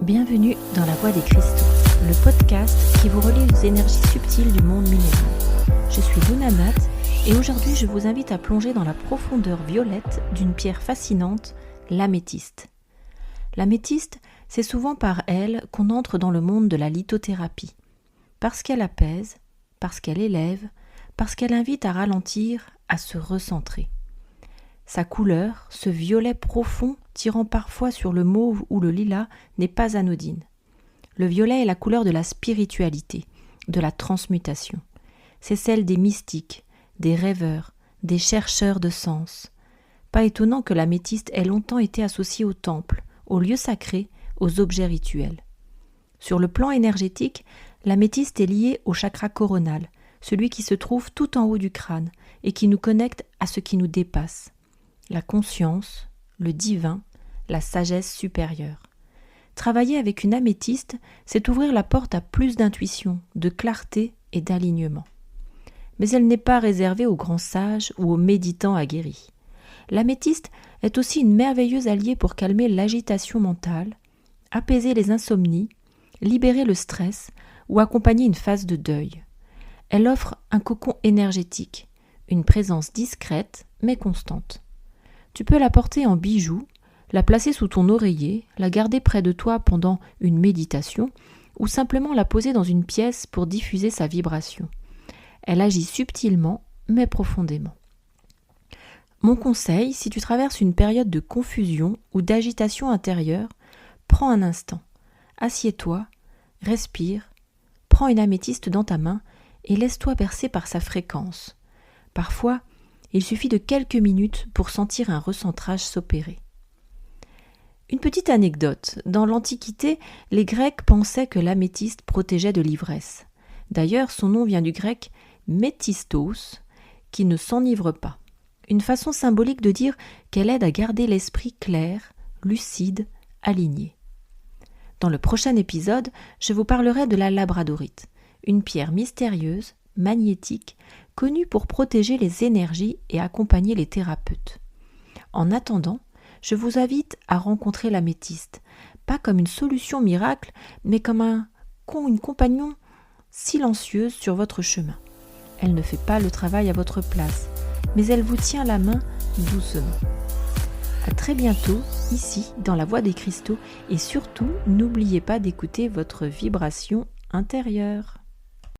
Bienvenue dans La Voix des Cristaux, le podcast qui vous relie les énergies subtiles du monde minéral. Je suis Luna Nat et aujourd'hui je vous invite à plonger dans la profondeur violette d'une pierre fascinante, l'améthyste. L'améthyste, c'est souvent par elle qu'on entre dans le monde de la lithothérapie. Parce qu'elle apaise, parce qu'elle élève, parce qu'elle invite à ralentir, à se recentrer. Sa couleur, ce violet profond tirant parfois sur le mauve ou le lilas, n'est pas anodine. Le violet est la couleur de la spiritualité, de la transmutation. C'est celle des mystiques, des rêveurs, des chercheurs de sens. Pas étonnant que l'améthyste ait longtemps été associée au temple, aux lieux sacrés, aux objets rituels. Sur le plan énergétique, l'améthyste est liée au chakra coronal, celui qui se trouve tout en haut du crâne et qui nous connecte à ce qui nous dépasse. La conscience, le divin, la sagesse supérieure. Travailler avec une améthyste, c'est ouvrir la porte à plus d'intuition, de clarté et d'alignement. Mais elle n'est pas réservée aux grands sages ou aux méditants aguerris. L'améthyste est aussi une merveilleuse alliée pour calmer l'agitation mentale, apaiser les insomnies, libérer le stress ou accompagner une phase de deuil. Elle offre un cocon énergétique, une présence discrète mais constante. Tu peux la porter en bijou, la placer sous ton oreiller, la garder près de toi pendant une méditation ou simplement la poser dans une pièce pour diffuser sa vibration. Elle agit subtilement mais profondément. Mon conseil, si tu traverses une période de confusion ou d'agitation intérieure, prends un instant, assieds-toi, respire, prends une améthyste dans ta main et laisse-toi bercer par sa fréquence. Parfois, il suffit de quelques minutes pour sentir un recentrage s'opérer. Une petite anecdote. Dans l'Antiquité, les Grecs pensaient que l'améthyste protégeait de l'ivresse. D'ailleurs, son nom vient du grec « méthistos » qui ne s'enivre pas. Une façon symbolique de dire qu'elle aide à garder l'esprit clair, lucide, aligné. Dans le prochain épisode, je vous parlerai de la labradorite, une pierre mystérieuse, magnétique, connue pour protéger les énergies et accompagner les thérapeutes. En attendant, je vous invite à rencontrer l'améthyste, pas comme une solution miracle, mais comme une compagnon silencieuse sur votre chemin. Elle ne fait pas le travail à votre place, mais elle vous tient la main doucement. À très bientôt, ici, dans La Voix des Cristaux, et surtout, n'oubliez pas d'écouter votre vibration intérieure.